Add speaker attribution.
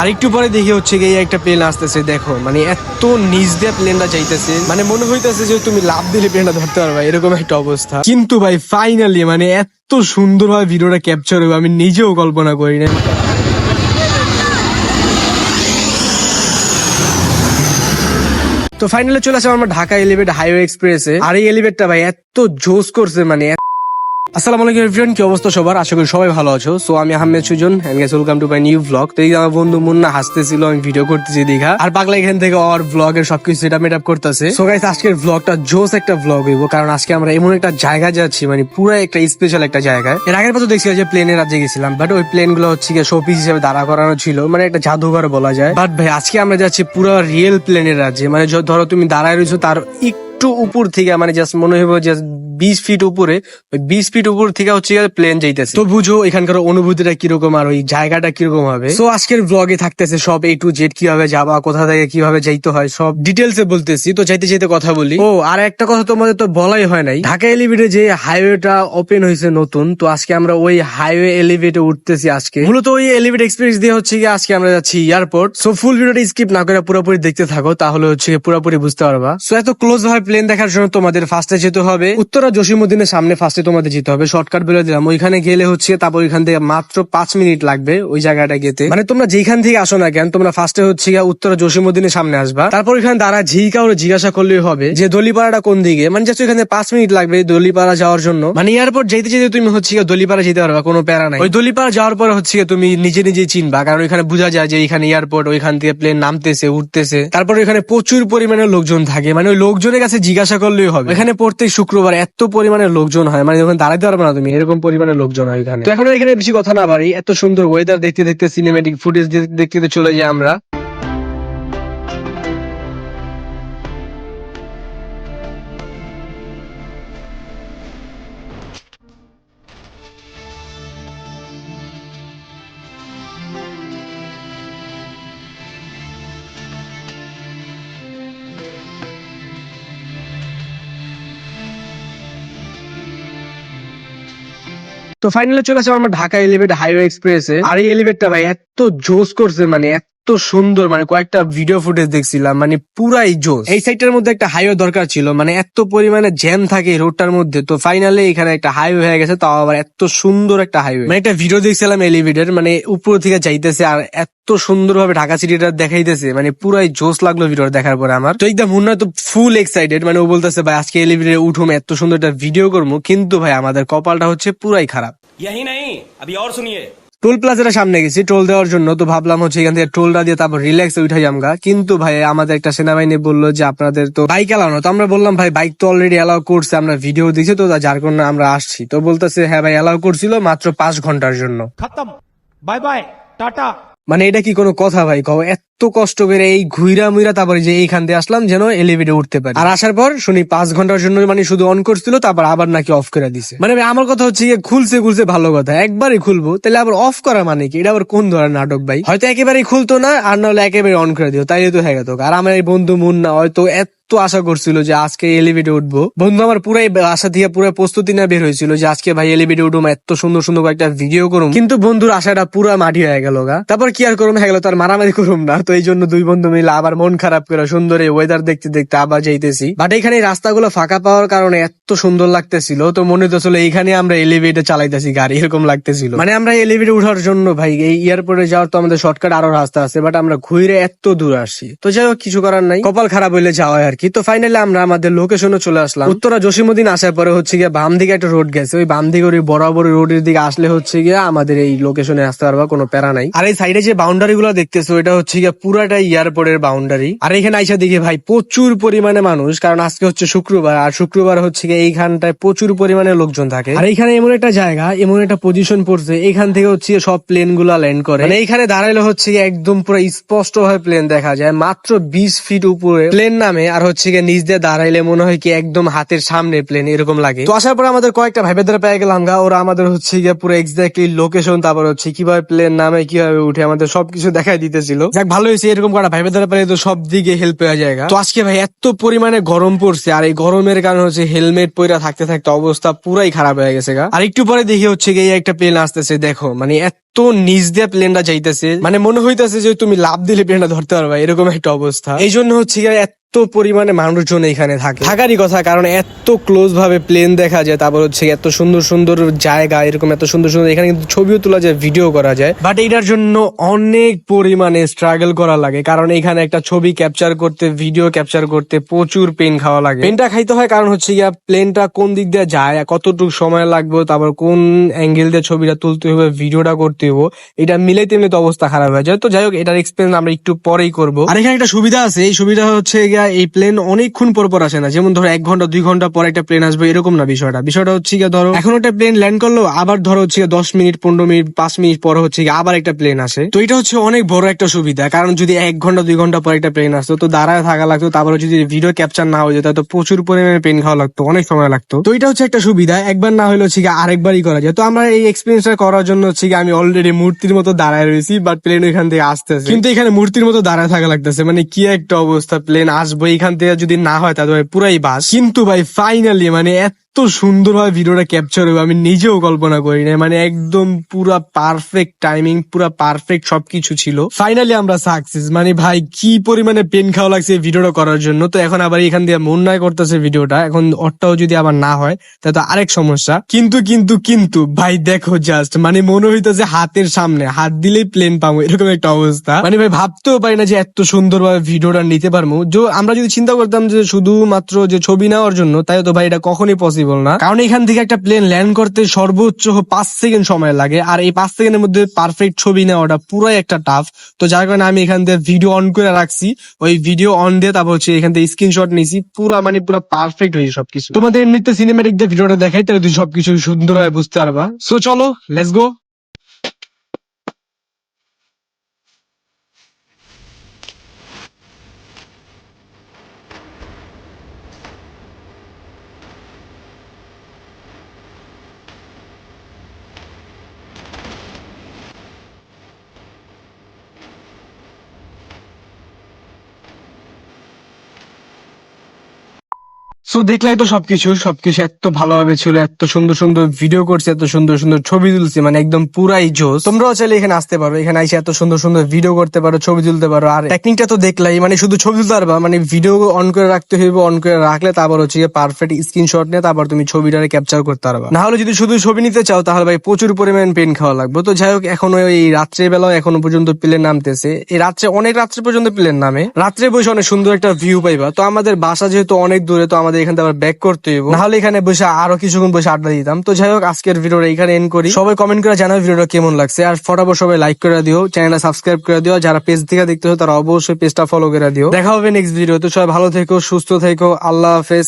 Speaker 1: আর একটু পরে দেখি হচ্ছে গিয়ে একটা প্লেন আসতেছে, দেখো মানে এত নিচ দিয়ে প্লেনটা যাইতেছে, মানে মনে হইতেছে যে তুমি লাভ দিলে প্লেনটা ধরতে পারবা, এরকম একটা অবস্থা। কিন্তু ভাই ফাইনালি মানে এত সুন্দরভাবে ভিডিওটা ক্যাপচার হবে আমি নিজেও কল্পনা করি না। তো ফাইনালি চলে আসলাম আমরা ঢাকা এলিভেট হাইওয়ে এক্সপ্রেসে। আর এই এলিভেটটা ভাই এত জোস করছে মানে। আসসালামু আলাইকুম এভরিওয়ান, কি অবস্থা সবার? আশা করি সবাই ভালো আছো। সো আমি Ahmed Sujan and guys welcome to my new blog. তো এই আমার বন্ধু মুন্না হাসতেছিল আমি ভিডিও করতেছি দেখা, আর পাগলা এখান থেকে ওর ব্লগের সবকিছু সেটআপ মেটআপ করতেছে। সো গাইস আজকের ব্লগটা জোস একটা ব্লগ হইব, কারণ আজকে আমরা এমন একটা জায়গা যাচ্ছি, মানে পুরো একটা স্পেশাল একটা জায়গায়। এর আগের বার তো দেখছি যে প্লেনের রাজ্যে গেছিলাম, বাট ওই প্লেন গুলো হচ্ছে শো পিস হিসেবে দাঁড়া করানো ছিল, মানে একটা জাদুঘর বলা যায়। বাট ভাই আজকে আমরা যাচ্ছি পুরো রিয়েল প্লেনের রাজ্যে, মানে ধরো তুমি দাঁড়ায় রয়েছো তার একটু উপর থেকে, মানে জাস্ট মনে হইব জাস্ট 20 ফিট উপরে, ওই 20 ফিট উপর থেকে হচ্ছে প্লেন যাইতেছে। তো বুঝো এখানকার অনুভূতিটা কিরকম আর ওই জায়গাটা কিরকম হবে। তো আজকের ব্লগে থাকতেছে সব A to Z, কিভাবে যাবা, কোথা থেকে কিভাবে যাইতে হয় সব ডিটেলসে বলতেছি। তো যাইতে যাইতে কথা বলি। ও আর একটা কথা তোমাদের তো বলাই হয় নাই, ঢাকা এলিভেটে যে হাইওয়েটা ওপেন হয়েছে নতুন, তো আজকে আমরা ওই হাইওয়ে এলিভেটে উঠতেছি আজকে। মূলত ওই এলিভেট এক্সপিরিয়েন্স দিয়ে হচ্ছে কি আজকে আমরা যাচ্ছি এয়ারপোর্ট। সো ফুল ভিডিওটা স্কিপ না করে পুরোপুরি দেখতে থাকো, তাহলে হচ্ছে পুরোপুরি বুঝতে পারবা। সো এত ক্লোজ ভাবে প্লেন দেখার জন্য তোমাদের ফার্স্টে যেতে হবে উত্তরা জসিমউদ্দিনের সামনে, ফার্স্টে তোমাদের যেতে হবে। শর্টকাট বলে দিলাম, ওইখানে গেলে হচ্ছে তারপর ওইখান থেকে মাত্র 5 মিনিট লাগবে ওই জায়গাটা গেতে। মানে তোমরা যেখান থেকে আসো না কেন, তোমরা ফার্স্টে হচ্ছে উত্তরা জসিমউদ্দিনের সামনে আসবা, তারপর ওইখানে দাঁড়া কাউরে জিজ্ঞাসা করলেই হবে যে দলিপাড়াটা কোন দিকে। মানে জাস্ট ওইখানে 5 মিনিট লাগবে দলিপাড়া যাওয়ার জন্য। মানে এয়ারপোর্ট যেতে যেতে তুমি হচ্ছে দলিপাড়া যেতে পারবা, কোনো প্যারা নাই। ওই দলিপাড়া যাওয়ার পরে হচ্ছে তুমি নিজে নিজেই চিনবা, কারণ ওইখানে বোঝা যায় যে এখানে এয়ারপোর্ট, ওইখান থেকে প্লেন নামতেছে উঠতেছে। তারপর ওইখানে প্রচুর পরিমাণে লোকজন থাকে, মানে ওই লোকজনের কাছে জিজ্ঞাসা করলেই হবে। এখানে প্রত্যেক শুক্রবার এত পরিমাণে লোকজন হয়, মানে ওখানে দাঁড়াতে পারবে না তুমি, এরকম পরিমাণে লোকজন হয় এখানে। তো এখন এখানে বেশি কথা না বাড়ি, এত সুন্দর ওয়েদার দেখতে দেখতে, সিনেমেটিক ফুটেজ দেখতে দেখতে চলে যাই আমরা। তো ফাইনালি চলে আসলাম আমরা ঢাকা এলিভেট হাইওয়ে এক্সপ্রেসে। আর এই এলিভেটটা ভাই এত জোস করছে, মানে এত সুন্দর, মানে কয়েকটা ভিডিও ফুটেজ দেখছিলাম, মানে পুরাই জোস। এই সাইডটার মধ্যে একটা হাইওয়ে দরকার ছিল, মানে এত পরিমাণে জ্যাম থাকে এই রোডটার মধ্যে। তো ফাইনালি এখানে একটা হাইওয়ে হয়ে গেছে, তাও আবার এত সুন্দর একটা হাইওয়ে। মানে একটা ভিডিও দেখছিলাম এলিভেটের, মানে উপর থেকে যাইতেছে আর এত সুন্দরভাবে ঢাকা সিটিটা দেখাইতেছে, মানে পুরাই জোস লাগলো ভিডিও দেখার পরে আমার। তো একদম মুন্না তো ফুল এক্সাইটেড, মানে ও বলতেছে ভাই আজকে এলিভেটে উঠুম, এত সুন্দর একটা ভিডিও করবো। কিন্তু ভাই আমাদের কপালটা হচ্ছে পুরাই খারাপ।
Speaker 2: यही नहीं अभी और सुनिए।
Speaker 1: টোল প্লাজার সামনে গেছি টোল দেওয়ার জন্য, তো ভাবলাম হচ্ছে এখান থেকে টোলটা দিয়ে তারপর রিল্যাক্স উঠাই আমরা। কিন্তু ভাই আমাদের একটা সেনাবাহিনী বললো যে আপনাদের তো বাইক এলাও না। তো আমরা বললাম ভাই বাইক তো অলরেডি এলাও করছে, আমরা ভিডিও দিছি তো যার কারণে আমরা আসছি। তো বলতেছে হ্যাঁ ভাই এলাও করছিল মাত্র 5 ঘন্টার জন্য।
Speaker 2: खत्म बाय बाय टाटा।
Speaker 1: মানে এটা কি কোনো কথা ভাই, কও এত কষ্ট করে এই ঘুইরা মুইরা তারপরে যে এইখান দিয়ে আসলাম যেন এলিভেটে উঠতে পারি। আর আসার পর শুনি 5 ঘন্টার জন্য মানে শুধু অন করছিল, তারপর আবার নাকি অফ করে দিছে। মানে আমার কথা হচ্ছে খুলছে ভালো কথা, একবারই খুলবো তাহলে আবার অফ করা মানে কি? এটা আবার কোন ধরনের নাটক ভাই? হয়তো একেবারেই খুলতো না, আর নাহলে একেবারে অন করে দিও, তাইলে তো হয়ে গেত। আর আমার এই বন্ধু মুন্না হয়তো তো আশা করছিল যে আজকে এলিভেটে উঠবো। বন্ধু আমার পুরাই আশা থেকে পুরো প্রস্তুতি না বের হয়েছিল যে আজকে ভাই এলিভেটে উঠবো, এত সুন্দর সুন্দর একটা ভিডিও করুম। কিন্তু বন্ধুর আশাটা পুরো মাটি হয়ে গেল গা। তারপর কি আর করুম, হয়ে গেল তার মারামারি করুম না। তো এই জন্য দুই বন্ধু মিলে আবার মন খারাপ করে সুন্দর এই ওয়েদার দেখতে দেখতে আবার যাইতেছি। বাট এখানে রাস্তাগুলো ফাঁকা পাওয়ার কারণে এত সুন্দর লাগতেছিল, তো মনে তো ছিল এইখানে আমরা এলিভেটে চালাইতেছি গাড়ি, এরকম লাগতেছিল। মানে আমরা এলিভেটে উঠার জন্য ভাই এই এয়ারপোর্টে যাওয়ার তো আমাদের শর্টকাট আরো রাস্তা আছে, বাট আমরা ঘুরে এত দূর আসছি। তো যাই হোক কিছু করার নাই, কপাল খারাপ হইলে যাওয়া আর কি। তো ফাইনালি আমরা আমাদের লোকেশনে চলে আসলাম। উত্তরা জসিমউদ্দিন আসার পরে হচ্ছে গিয়ে বাম দিকে একটা রোড গেছে, ওই বাম দিকে ওই বরাবর রোডের দিকে আসলে হচ্ছে গিয়ে আমাদের এই লোকেশনে আসতে পারবা, কোনো প্যারা নাই। আর এই সাইডে যে বাউন্ডারি গুলো দেখতেছো এটা হচ্ছে গিয়ে পুরাটাই এয়ারপোর্টের বাউন্ডারি। আর এখানে আইসা দিকে ভাই প্রচুর পরিমাণে মানুষ, কারণ আজকে হচ্ছে শুক্রবার, আর শুক্রবার হচ্ছে গিয়ে এইখানটায় প্রচুর পরিমাণে লোকজন থাকে। আর এইখানে এমন একটা জায়গা, এমন একটা পজিশন পড়ছে, এইখান থেকে হচ্ছে সব প্লেন গুলা ল্যান্ড করে। মানে এইখানে দাঁড়াইলে হচ্ছে গিয়ে একদম পুরো স্পষ্ট ভাবে প্লেন দেখা যায়, মাত্র 20 ফিট উপরে প্লেন নামে। আর হচ্ছে গিয়ে নিচ দিয়ে দাঁড়াইলে মনে হয় কি একদম হাতের সামনে প্লেন, এরকম লাগে। তো আসার পর আমাদের কয়েকটা ভাইবের দ্বারা পেয়ে গেলাম গা, ওরা আমাদের হচ্ছে গিয়ে পুরো এক্স্যাক্টলি লোকেশন, তারপর হচ্ছে কিভাবে প্লেন নামে কিভাবে উঠে আমাদের সবকিছু দেখাই দিতেছিল। যাক ভালোই হয়েছে এরকম করা ভাইবে দ্বারা পারে তো সব দিকে হেল্প হয়ে যায়। তো আজকে ভাই এত পরিমাণে গরম পড়ছে, আর এই গরমের কারণে হচ্ছে হেলমেট পরে থাকতে থাকতে অবস্থা পুরাই খারাপ হয়ে গেছে গা। আর একটু পরে দেখি হচ্ছে গিয়ে একটা প্লেন আসতেছে, দেখো মানে এত নিচ দিয়ে প্লেনটা যাইতেছে, মানে মনে হইতেছে যে তুমি লাভ দিলে প্লেনটা ধরতে পারবা, এরকম একটা অবস্থা। এই জন্য হচ্ছে গিয়ে এত পরিমাণে মানুষজন এখানে থাকে, থাকারই কথা, কারণ এত ক্লোজ ভাবে প্লেন দেখা যায়, তারপর হচ্ছে এত সুন্দর সুন্দর জায়গা, এরকম এত সুন্দর সুন্দর এখানে কিন্তু ছবিও তোলা যায়, ভিডিও করা যায়। বাট এটার জন্য অনেক পরিমাণে স্ট্রাগল করা লাগে, কারণ এখানে একটা ছবি ক্যাপচার করতে, ভিডিও ক্যাপচার করতে প্রচুর পেন খাওয়া লাগে। পেনটা খাইতে হয় কারণ হচ্ছে গিয়া প্লেনটা কোন দিক দিয়ে যায়, কতটুকু সময় লাগবে, তারপর কোন অ্যাঙ্গেল দিয়ে ছবিটা তুলতে হবে, ভিডিওটা করতে হবে, এটা মিলাইতে মিলাইতে অবস্থা খারাপ হয়ে যায়। তো যাই হোক, এটার এক্সপিরিয়েন্স আমরা একটু পরেই করবো। আর এখানে একটা সুবিধা আছে, এই সুবিধা হচ্ছে এই প্লেন অনেকক্ষণ পর পর আসে না, যেমন ধরো 1 ঘন্টা 2 ঘন্টা পর একটা প্লেন আসবে, এরকম না বিষয়টা। বিষয়টা হচ্ছে ধরো এখন একটা প্লেন ল্যান্ড করলো, আবার ধরো হচ্ছে 10 মিনিট 15 মিনিট 5 মিনিট পর হচ্ছে আবার একটা প্লেন আসে। তো এটা হচ্ছে অনেক বড় একটা সুবিধা, কারণ যদি 1 ঘন্টা 2 ঘন্টা পর একটা প্লেন আসতো তো দাঁড়ায় থাকা লাগতো, তারপরে যদি ভিডিও ক্যাপচার না হয়ে যেত তো প্রচুর পরিমাণে পেন খাওয়া লাগতো, অনেক সময় লাগতো। তো এটা হচ্ছে একটা সুবিধা, একবার না হলে হচ্ছে আরেকবারই করা যায়। তো আমরা এই এক্সপিরিয়েন্সটা করার জন্য হচ্ছে আমি অলরেডি মূর্তির মতো দাঁড়ায় রয়েছি, বাট প্লেন এখান থেকে আসতেছে, কিন্তু এখানে মূর্তির মতো দাঁড়ায় থাকা লাগতেছে, মানে কি একটা অবস্থা। প্লেন আসবো এখান থেকে, যদি না হয় তাহলে পুরাই বাস। কিন্তু ভাই ফাইনালি মানে এত সুন্দরভাবে ভিডিওটা ক্যাপচার হবে আমি নিজেও কল্পনা করি না, মানে একদম পুরা পারফেক্ট টাইমিং, পুরা পারফেক্ট সবকিছু ছিল। ফাইনালি আমরা সাকসেস, মানে ভাই কি পরিমাণে পেন খাওয়া লাগছে এই ভিডিওটা করার জন্য। তো এখন আবার এখান দিয়ে মন নাই করতেছে ভিডিওটা, এখন ওরটাও যদি আবার না হয় তাহলে তো আরেক সমস্যা। কিন্তু কিন্তু কিন্তু ভাই দেখো জাস্ট, মানে মনে হইতেছে হাতের সামনে হাত দিলেই প্লেন পাবো, এরকম একটা অবস্থা। মানে ভাই ভাবতেও পারি না যে এত সুন্দরভাবে ভিডিওটা নিতে পারবো। আমরা যদি চিন্তা করতাম যে শুধুমাত্র যে ছবি নেওয়ার জন্য, তাই তো ভাই এটা কখনই পসিবল না, কারণ এখান থেকে একটা প্লেন ল্যান্ড করতে সর্বোচ্চ 5 সেকেন্ড সময় লাগে, আর এই 5 সেকেন্ডের মধ্যে পারফেক্ট ছবি নেওয়াটা পুরাই একটা টাফ। তো যার কারণে আমি এখান থেকে ভিডিও অন করে রাখছি, ওই ভিডিও অন দিয়ে তারপর হচ্ছে এখান থেকে স্ক্রিনশট নিয়েছি, পুরা মানে পুরো পারফেক্ট হয়েছে সবকিছু। তোমাদের এমনিতে সিনেমেটিক দিয়ে ভিডিওটা দেখাই, তাহলে তুই সবকিছু সুন্দরভাবে বুঝতে পারবা। সো চলো লেটস গো। সো দেখলাই তো সবকিছু সবকিছু এত ভালোভাবে ছিল, এত সুন্দর সুন্দর ভিডিও করছে, এত সুন্দর সুন্দর ছবি তুলছি, মানে একদম পুরাই জোস। তোমরাও চাইলে এখানে আসতে পারো, এখানে এসে এত সুন্দর সুন্দর ভিডিও করতে পারো, ছবি তুলতে পারো। আর টেকনিকটা তো দেখলাই, মানে শুধু ছবি তুলতে পারবা, মানে ভিডিও অন করে রাখতে হইবে, অন করে রাখলে তারপর হচ্ছে পারফেক্ট স্ক্রিনশট নিয়ে তারপর তুমি ছবিটা ক্যাপচার করতে পারবা। না হলে যদি শুধু ছবি নিতে চাও তাহলে ভাই প্রচুর পরিমাণ পেন খাওয়া লাগবে। তো যাই হোক, এখন ওই রাত্রে বেলাও এখনো পর্যন্ত প্লেন নামতেছে, এই রাত্রে অনেক রাত্রে পর্যন্ত প্লেন নামে, রাত্রে বসে অনেক সুন্দর একটা ভিউ পাইবা। তো আমাদের বাসা যেহেতু অনেক দূরে, তো আমাদের এখান থেকে আবার ব্যাক করতে হইব, না হলে এখানে বসে আরো কিছুক্ষণ বসে আড্ডা দিতাম। তো যাই হোক, আজকের ভিডিওটা এখানে এন্ড করি। সবাই কমেন্ট করে জানাও ভিডিওটা কেমন লাগছে, আর ফটাফট সবাই লাইক করে দিও, চ্যানেলটা সাবস্ক্রাইব করে দিও, যারা পেজ থেকে দেখতেছো তারা অবশ্যই পেজটা ফলো করে দিও। দেখা হবে নেক্সট ভিডিও। তো সবাই ভালো থেকো, সুস্থ থেকো, আল্লাহ হাফেজ।